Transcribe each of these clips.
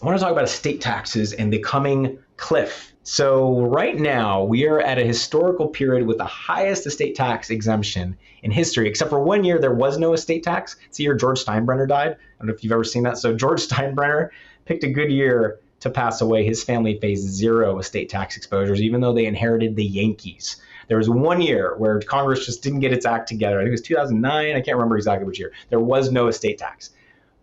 I want to talk about estate taxes and the coming cliff. So right now we are at a historical period with the highest estate tax exemption in history, except for 1 year there was no estate tax. It's the year George Steinbrenner died. I don't know if you've ever seen that. So George Steinbrenner picked a good year to pass away. His family faced zero estate tax exposures, even though they inherited the Yankees. There was 1 year where Congress just didn't get its act together. I think it was 2009. I can't remember exactly which year. There was no estate tax.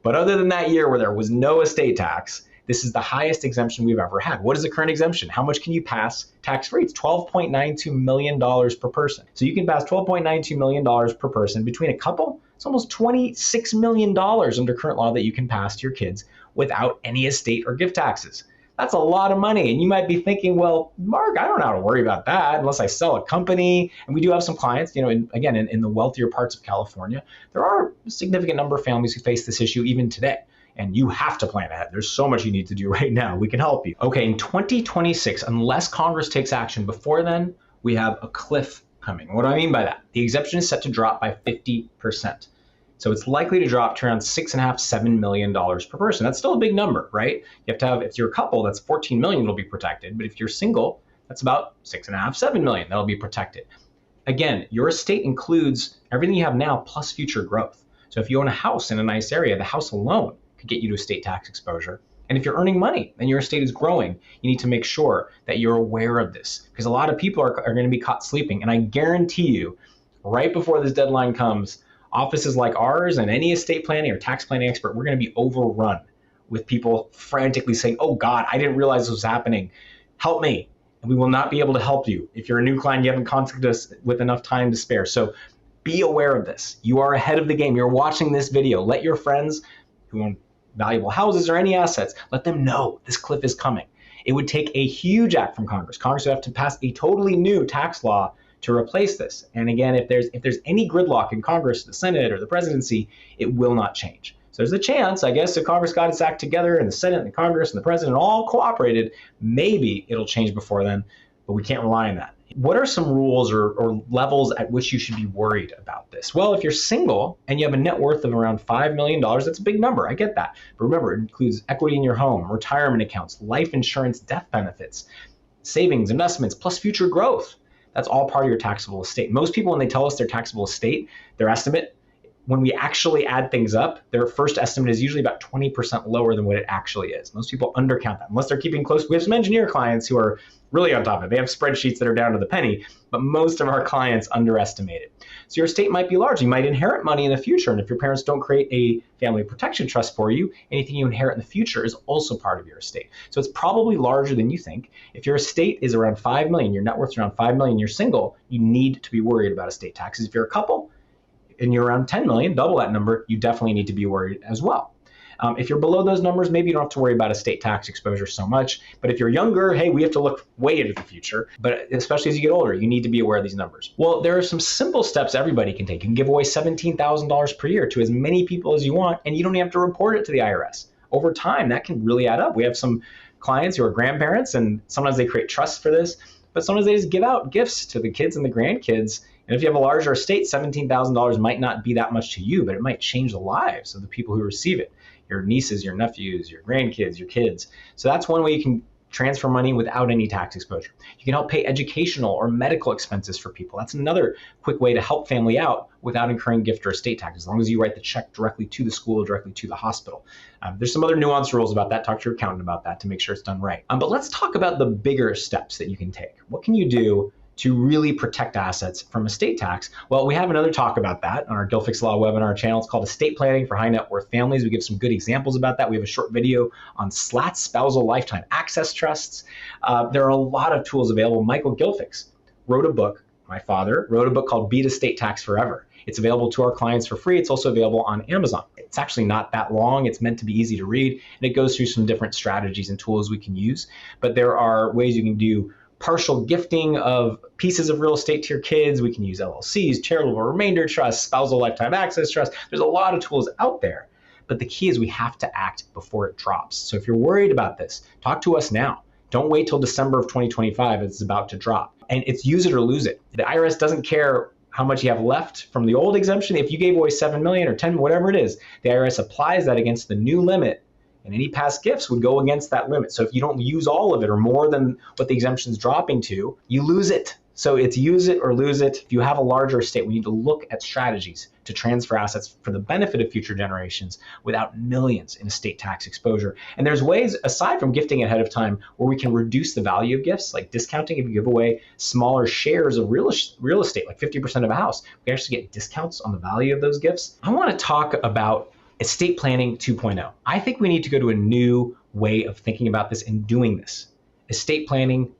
But other than that year where there was no estate tax, this is the highest exemption we've ever had. What is the current exemption? How much can you pass tax-free? It's $12.92 million per person. So you can pass $12.92 million per person between a couple. It's almost $26 million under current law that you can pass to your kids without any estate or gift taxes. That's a lot of money. And you might be thinking, well, Mark, I don't know how to worry about that unless I sell a company. And we do have some clients, in the wealthier parts of California, there are a significant number of families who face this issue even today. And you have to plan ahead. There's so much you need to do right now. We can help you. Okay, in 2026, unless Congress takes action before then, we have a cliff coming. What do I mean by that? The exemption is set to drop by 50%. So it's likely to drop to around $6.5–7 million per person. That's still a big number, right? You have to have, if you're a couple, that's 14 million that'll be protected. But if you're single, that's about $6.5–7 million that'll be protected. Again, your estate includes everything you have now plus future growth. So if you own a house in a nice area, the house alone could get you to estate tax exposure. And if you're earning money and your estate is growing, you need to make sure that you're aware of this, because a lot of people are going to be caught sleeping. And I guarantee you, right before this deadline comes, offices like ours and any estate planning or tax planning expert, we're going to be overrun with people frantically saying, oh God, I didn't realize this was happening. Help me. And we will not be able to help you. If you're a new client, you haven't contacted us with enough time to spare. So be aware of this. You are ahead of the game. You're watching this video. Let your friends who own valuable houses or any assets, let them know this cliff is coming. It would take a huge act from Congress. Congress would have to pass a totally new tax law to replace this. And again, if there's any gridlock in Congress, the Senate, or the presidency, it will not change. So there's a chance, I guess, if Congress got its act together and the Senate and the Congress and the president all cooperated, maybe it'll change before then, but we can't rely on that. What are some rules or levels at which you should be worried about this? Well, if you're single and you have a net worth of around $5 million, that's a big number. I get that. But remember, it includes equity in your home, retirement accounts, life insurance, death benefits, savings, investments, plus future growth. That's all part of your taxable estate. Most people, when they tell us their taxable estate, their estimate, when we actually add things up, their first estimate is usually about 20% lower than what it actually is. Most people undercount that, unless they're keeping close. We have some engineer clients who are really on top of it. They have spreadsheets that are down to the penny, but most of our clients underestimate it. So your estate might be large. You might inherit money in the future, and if your parents don't create a family protection trust for you, anything you inherit in the future is also part of your estate. So it's probably larger than you think. If your estate is around 5 million, your net worth is around 5 million, you're single, you need to be worried about estate taxes. If you're a couple, and you're around 10 million, double that number, you definitely need to be worried as well. If you're below those numbers, maybe you don't have to worry about estate tax exposure so much. But if you're younger, hey, we have to look way into the future. But especially as you get older, you need to be aware of these numbers. Well, there are some simple steps everybody can take. You can give away $17,000 per year to as many people as you want, and you don't even have to report it to the IRS. Over time, that can really add up. We have some clients who are grandparents, and sometimes they create trusts for this, but sometimes they just give out gifts to the kids and the grandkids. And if you have a larger estate, $17,000 might not be that much to you, but it might change the lives of the people who receive it. Your nieces, your nephews, your grandkids, your kids. So that's one way you can transfer money without any tax exposure. You can help pay educational or medical expenses for people. That's another quick way to help family out without incurring gift or estate tax, as long as you write the check directly to the school, directly to the hospital. There's some other nuanced rules about that. Talk to your accountant about that to make sure it's done right. But let's talk about the bigger steps that you can take. What can you do to really protect assets from estate tax? Well, we have another talk about that on our Gilfix Law webinar channel. It's called Estate Planning for High Net Worth Families. We give some good examples about that. We have a short video on SLATs, spousal lifetime access trusts. There are a lot of tools available. Michael Gilfix wrote a book, my father, wrote a book called Beat Estate Tax Forever. It's available to our clients for free. It's also available on Amazon. It's actually not that long. It's meant to be easy to read, and it goes through some different strategies and tools we can use. But there are ways you can do partial gifting of pieces of real estate to your kids. We can use LLCs, charitable remainder trusts, spousal lifetime access trust. There's a lot of tools out there, but the key is we have to act before it drops. So if you're worried about this, talk to us now. Don't wait till December of 2025 as it's about to drop. And it's use it or lose it. The IRS doesn't care how much you have left from the old exemption. If you gave away 7 million or 10, whatever it is, the IRS applies that against the new limit And any past gifts would go against that limit. So if you don't use all of it or more than what the exemption is dropping to, you lose it. So it's use it or lose it. If you have a larger estate, we need to look at strategies to transfer assets for the benefit of future generations without millions in estate tax exposure. And there's ways, aside from gifting ahead of time, where we can reduce the value of gifts, like discounting. If you give away smaller shares of real estate, like 50% of a house, we actually get discounts on the value of those gifts. I want to talk about estate planning 2.0. I think we need to go to a new way of thinking about this and doing this. Estate planning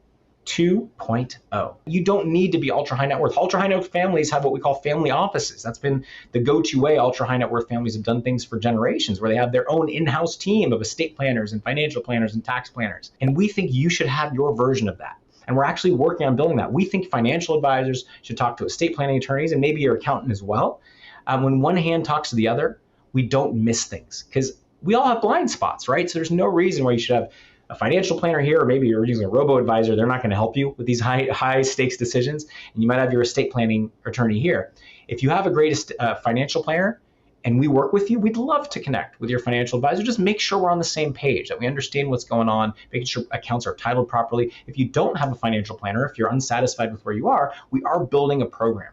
2.0. You don't need to be ultra high net worth. Ultra high net worth families have what we call family offices. That's been the go-to way ultra high net worth families have done things for generations, where they have their own in-house team of estate planners and financial planners and tax planners. And we think you should have your version of that. And we're actually working on building that. We think financial advisors should talk to estate planning attorneys and maybe your accountant as well. When one hand talks to the other, we don't miss things, because we all have blind spots, right? So there's no reason why you should have a financial planner here, or maybe you're using a robo-advisor. They're not going to help you with these high stakes decisions. And you might have your estate planning attorney here. If you have a great financial planner and we work with you, we'd love to connect with your financial advisor. Just make sure we're on the same page, that we understand what's going on, making sure accounts are titled properly. If you don't have a financial planner, if you're unsatisfied with where you are, we are building a program.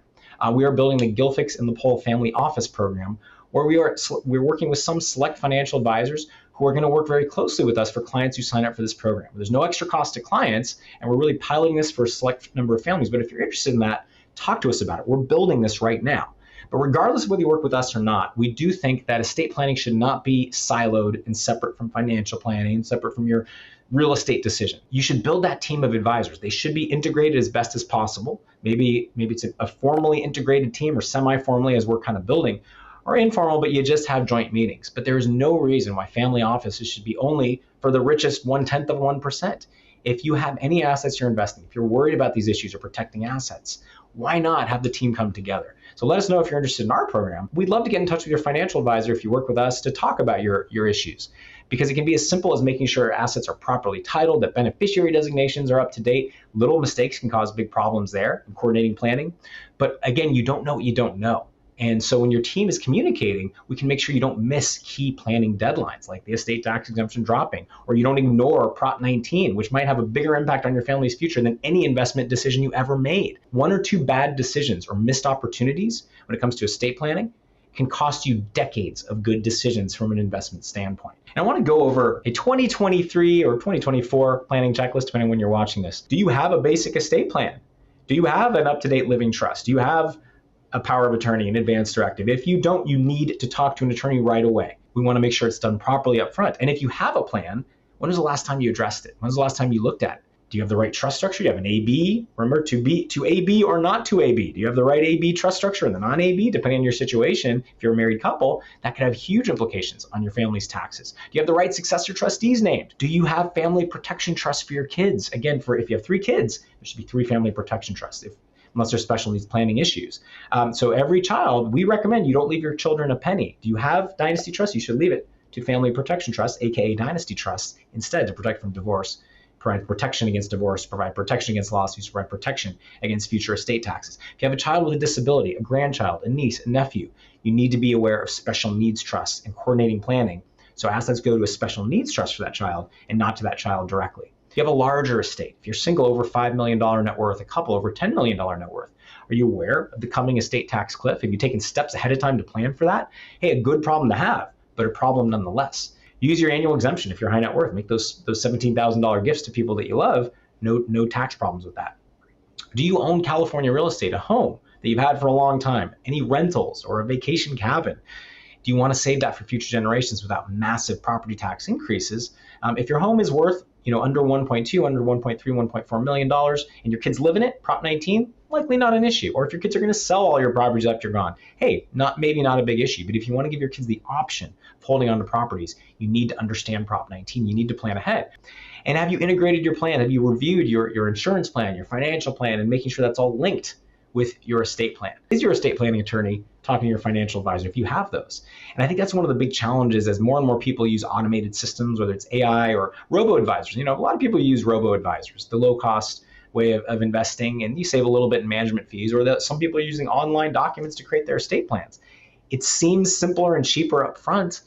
We are building the Gilfix and the Pole Family Office program, where we're working with some select financial advisors who are going to work very closely with us for clients who sign up for this program. There's no extra cost to clients, and we're really piloting this for a select number of families. But if you're interested in that, talk to us about it. We're building this right now. But regardless of whether you work with us or not, we do think that estate planning should not be siloed and separate from financial planning, separate from your real estate decision. You should build that team of advisors. They should be integrated as best as possible. Maybe it's a formally integrated team, or semi-formally, as we're kind of building, or informal, but you just have joint meetings. But there is no reason why family offices should be only for the richest 1/10 of 1%. If you have any assets you're investing, if you're worried about these issues or protecting assets, why not have the team come together? So let us know if you're interested in our program. We'd love to get in touch with your financial advisor if you work with us to talk about your issues, because it can be as simple as making sure assets are properly titled, that beneficiary designations are up to date. Little mistakes can cause big problems there in coordinating planning. But again, you don't know what you don't know. And so when your team is communicating, we can make sure you don't miss key planning deadlines, like the estate tax exemption dropping, or you don't ignore Prop 19, which might have a bigger impact on your family's future than any investment decision you ever made. 1 or 2 bad decisions or missed opportunities when it comes to estate planning can cost you decades of good decisions from an investment standpoint. And I want to go over a 2023 or 2024 planning checklist, depending on when you're watching this. Do you have a basic estate plan? Do you have an up-to-date living trust? Do you have a power of attorney, an advance directive? If you don't, you need to talk to an attorney right away. We want to make sure it's done properly up front. And if you have a plan, when was the last time you addressed it? When was the last time you looked at it? Do you have the right trust structure? Do you have an AB? Remember, to AB or not to AB? Do you have the right AB trust structure and the non-AB? Depending on your situation, if you're a married couple, that could have huge implications on your family's taxes. Do you have the right successor trustees named? Do you have family protection trusts for your kids? Again, if you have 3 kids, there should be 3 family protection trusts, unless there's special needs planning issues. So every child, we recommend you don't leave your children a penny. Do you have dynasty trust? You should leave it to family protection trust, aka dynasty trust, instead, to protect from divorce, provide protection against divorce, provide protection against lawsuits, provide protection against future estate taxes. If you have a child with a disability, a grandchild, a niece, a nephew, you need to be aware of special needs trusts and coordinating planning. So assets go to a special needs trust for that child and not to that child directly. If you have a larger estate, if you're single, over $5 million net worth, a couple over $10 million net worth, are you aware of the coming estate tax cliff? Have you taken steps ahead of time to plan for that? Hey, a good problem to have, but a problem nonetheless. Use your annual exemption if you're high net worth. Make those $17,000 gifts to people that you love. No tax problems with that. Do you own California real estate, a home that you've had for a long time? Any rentals or a vacation cabin? Do you want to save that for future generations without massive property tax increases? If your home is worth under 1.2, under 1.3, $1.4 million, and your kids live in it, Prop 19, likely not an issue. Or if your kids are going to sell all your properties after you're gone, hey, maybe not a big issue. But if you want to give your kids the option of holding on to properties, you need to understand Prop 19. You need to plan ahead. And have you integrated your plan? Have you reviewed your insurance plan, your financial plan, and making sure that's all linked with your estate plan? Is your estate planning attorney talking to your financial advisor if you have those? And I think that's one of the big challenges as more and more people use automated systems, whether it's AI or robo-advisors. A lot of people use robo-advisors, the low-cost way of investing, and you save a little bit in management fees, or that some people are using online documents to create their estate plans. It seems simpler and cheaper up front,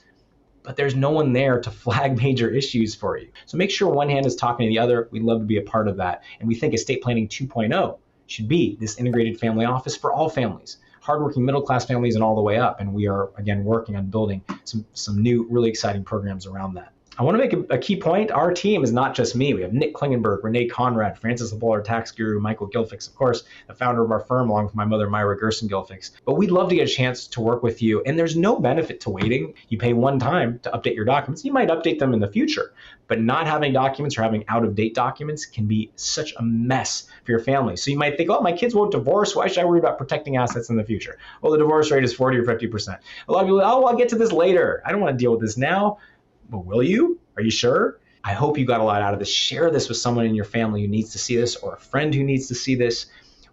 but there's no one there to flag major issues for you. So make sure one hand is talking to the other. We'd love to be a part of that. And we think estate planning 2.0 should be this integrated family office for all families, hardworking middle-class families and all the way up. And we are, again, working on building some new, really exciting programs around that. I want to make a key point. Our team is not just me. We have Nick Klingenberg, Renee Conrad, Francis LeBold, our tax guru, Michael Gilfix, of course, the founder of our firm, along with my mother, Myra Gerson Gilfix. But we'd love to get a chance to work with you. And there's no benefit to waiting. You pay one time to update your documents. You might update them in the future, but not having documents or having out-of-date documents can be such a mess for your family. So you might think, oh, my kids won't divorce. Why should I worry about protecting assets in the future? Well, the divorce rate is 40 or 50%. A lot of people, oh, I'll get to this later. I don't want to deal with this now. But will you? Are you sure? I hope you got a lot out of this. Share this with someone in your family who needs to see this, or a friend who needs to see this.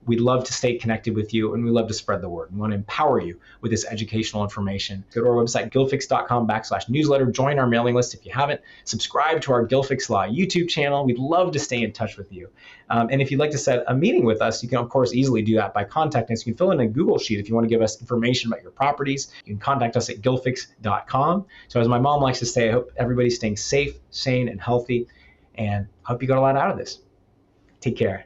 We'd love to stay connected with you, and we love to spread the word. We want to empower you with this educational information. Go to our website, gilfix.com/newsletter. Join our mailing list if you haven't. Subscribe to our Gilfix Law YouTube channel. We'd love to stay in touch with you. And if you'd like to set a meeting with us, you can, of course, easily do that by contacting us. You can fill in a Google Sheet if you want to give us information about your properties. You can contact us at gilfix.com. So as my mom likes to say, I hope everybody's staying safe, sane, and healthy, and I hope you got a lot out of this. Take care.